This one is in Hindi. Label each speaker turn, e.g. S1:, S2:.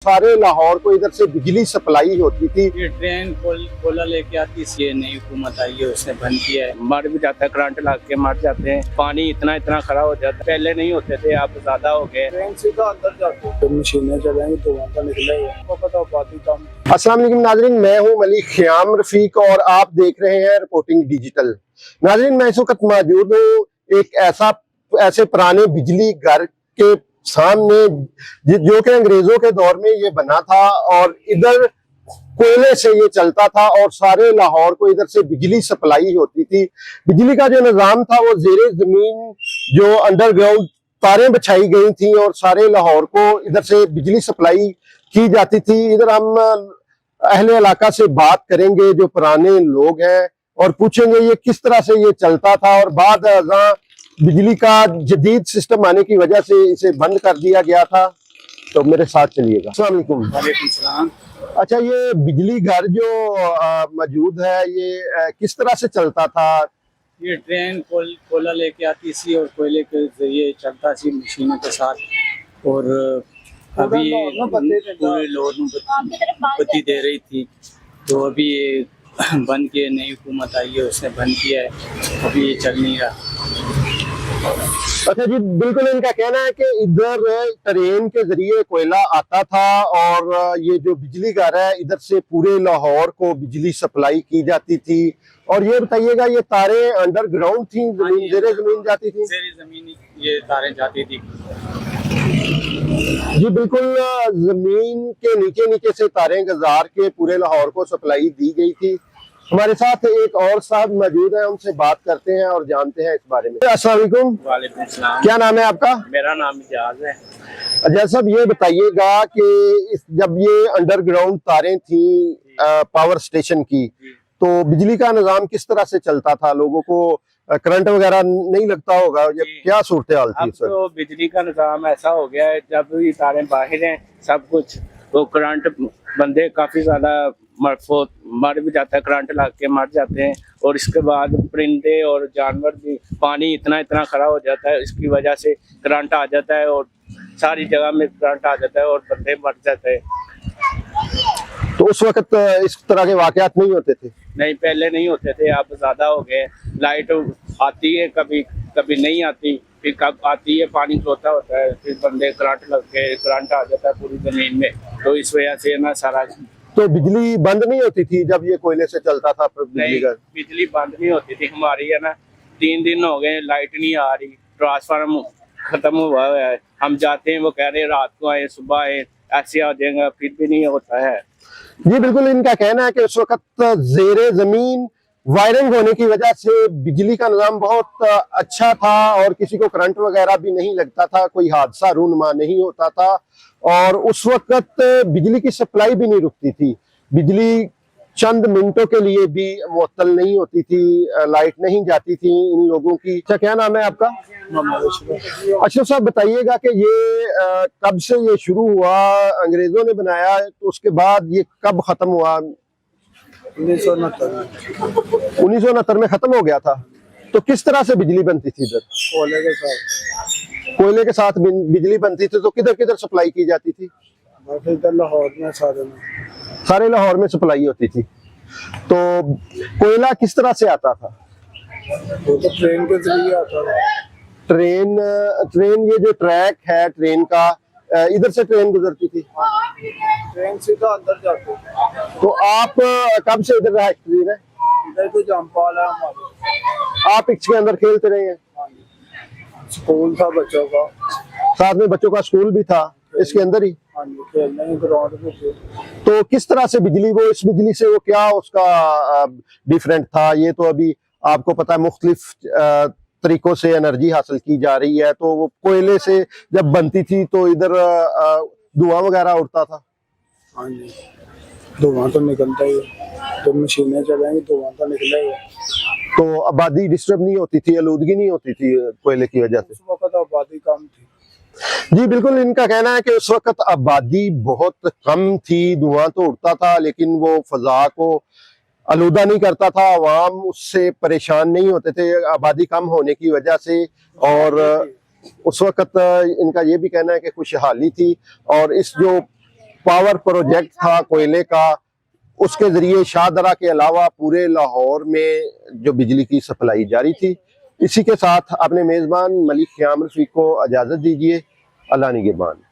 S1: सारे लाहौर को इधर से बिजली सप्लाई होती थी।
S2: ये ट्रेन कोला लेके आती थी, ये नई हुकूमत आई है उसने बंद किया है। मर भी जाता है, करंट लग के मर जाते हैं। पानी इतना खराब हो जाता है, पहले नहीं होते थे, अब ज्यादा हो गए।
S3: ट्रेन सीधा अंदर जाती है, मशीनें चलेंगी तो वहाँ पर निकलेगा।
S1: अस्सलाम वालेकुम नाज़रीन, मैं हूं मलिक ख़याम रफीक और आप देख रहे हैं रिपोर्टिंग डिजिटल। नाज़रीन, मैं इस वक्त मौजूद हूं एक ऐसे पुराने बिजली घर के सामने जो कि अंग्रेजों के दौर में ये बना था और इधर कोयले से ये चलता था और सारे लाहौर को इधर से बिजली सप्लाई होती थी। बिजली का जो निजाम था वो जेरे जमीन जो अंडरग्राउंड तारें बिछाई गई थी और सारे लाहौर को इधर से बिजली सप्लाई की जाती थी। इधर हम अहले इलाका से बात करेंगे जो पुराने लोग हैं और पूछेंगे ये किस तरह से ये चलता था और बाद अज़ां बिजली का जदीद सिस्टम आने की वजह से इसे बंद कर दिया गया था। तो मेरे साथ चलिएगा। अस्सलाम वालेकुम।
S2: वालेकुम सलाम।
S1: अच्छा, ये बिजली घर जो मौजूद है ये किस तरह से चलता था?
S2: ये ट्रेन कोला लेके आती थी और कोयले के जरिए चलता थी मशीनों के साथ। और अभी पूरे लोग बत्ती दे रही थी, तो अभी ये बंद किए, नई हुकूमत आई है उसने बंद किया है, अभी ये चल नहीं रहा।
S1: अच्छा जी, बिल्कुल इनका कहना है कि इधर ट्रेन के जरिए कोयला आता था और ये जो बिजली घर है इधर से पूरे लाहौर को बिजली सप्लाई की जाती थी। और ये बताइएगा, ये तारें अंडरग्राउंड थी, जेरे जमीन जाती थी?
S2: जेरे जमीन ये तारें जाती थी
S1: जी बिल्कुल, जमीन के नीचे से तारें गुजार के पूरे लाहौर को सप्लाई दी गई थी। हमारे साथ एक और साहब मौजूद है, उनसे बात करते हैं और जानते हैं इस बारे में। अस्सलाम वालेकुम।
S2: वालेकुम सलाम।
S1: क्या नाम है आपका?
S2: मेरा नाम इजाज है।
S1: अजय साहब, ये बताइएगा कि जब ये अंडरग्राउंड तारें थी पावर स्टेशन की, तो बिजली का निजाम किस तरह से चलता था? लोगों को करंट वगैरह नहीं लगता होगा, ये क्या सूरत हाल थी?
S2: अब तो बिजली का निजाम ऐसा हो गया है, जब ये तारें बाहर हैं सब कुछ, तो करंट बंदे काफी ज्यादा मर भी जाता है, करंट लग के मर जाते हैं। और इसके बाद परिंदे और जानवर भी, पानी इतना खराब हो जाता है, इसकी वजह से करंट आ जाता है और सारी जगह में करंट आ जाता है और बंदे मर जाते हैं।
S1: तो उस वक्त इस तरह के वाकयात नहीं होते थे?
S2: नहीं, पहले नहीं होते थे, अब ज्यादा हो गए। लाइट आती है, कभी कभी नहीं आती, फिर कब आती है पानी सोता होता है, फिर बंदे करंट लग के करंट आ जाता है पूरी जमीन में। तो इस वजह से ना सारा।
S1: तो बिजली बंद नहीं होती थी जब ये कोयले से चलता था?
S2: नहीं, बिजली बंद नहीं होती थी हमारी, है ना। 3 दिन हो गए लाइट नहीं आ रही, ट्रांसफार्मर खत्म हुआ है। हम जाते हैं, वो कह रहे हैं रात को आए सुबह आए, ऐसे आ जाएगा, फिर भी नहीं होता है।
S1: जी बिल्कुल, इनका कहना है कि उस वक्त जेरे जमीन वायरिंग होने की वजह से बिजली का निजाम बहुत अच्छा था और किसी को करंट वगैरह भी नहीं लगता था, कोई हादसा रूनुमा नहीं होता था और उस वक्त बिजली की सप्लाई भी नहीं रुकती थी। बिजली चंद मिनटों के लिए भी मुअत्तल नहीं होती थी, लाइट नहीं जाती थी इन लोगों की। अच्छा, क्या नाम है आपका? अशरफ साहब, बताइएगा कि ये कब से ये शुरू हुआ? अंग्रेजों ने बनाया तो उसके बाद ये कब खत्म हुआ? 1969 में खत्म हो गया था। तो किस तरह से बिजली बनती थी इधर? कोयले के साथ बिजली बनती थी। तो किधर किधर सप्लाई की जाती थी?
S3: इधर लाहौर में
S1: सारे लाहौर में सप्लाई होती थी। तो कोयला किस तरह से आता था?
S3: वो तो ट्रेन के जरिए आता था।
S1: ट्रेन ये जो ट्रैक है ट्रेन का, इधर से ट्रेन गुजरती थी?
S3: ट्रेन सीधा अंदर जाती है।
S1: तो आप कब से इधर है?
S3: इधर तो जमपाल है हमारे।
S1: आप इसके अंदर खेलते रहे हैं?
S3: स्कूल था बच्चों का,
S1: साथ में बच्चों का स्कूल भी था इसके अंदर ही?
S3: खेलने ग्राउंड में थे।
S1: तो किस तरह से बिजली, वो इस बिजली से वो क्या उसका डिफरेंट था? ये तो अभी आपको पता है मुख्तलिफ तरीकों से एनर्जी हासिल की जा रही है। तो वो कोयले से जब बनती थी तो इधर धुआं वगैरह उड़ता था?
S3: हाँ जी, धुआं तो निकलता ही है, तो मशीनें चलेंगी धुआं तो निकलेगा।
S1: तो आबादी डिस्टर्ब नहीं होती थी, आलूदगी नहीं होती थी कोयले की वजह से?
S3: उस वक्त आबादी कम थी।
S1: जी बिल्कुल, इनका कहना है कि उस वक्त आबादी बहुत कम थी, धुआं तो उड़ता था लेकिन वो फजा को आलूदा नहीं करता था, आवाम उससे परेशान नहीं होते थे आबादी कम होने की वजह से। और उस वक्त इनका ये भी कहना है कि खुशहाली थी और इस जो पावर प्रोजेक्ट था कोयले का, उसके जरिए शाहदरा के अलावा पूरे लाहौर में जो बिजली की सप्लाई जारी थी। इसी के साथ अपने मेज़बान मलिक ख़याम रफ़ीक को इजाज़त दीजिए। अल्लाह निगहबान।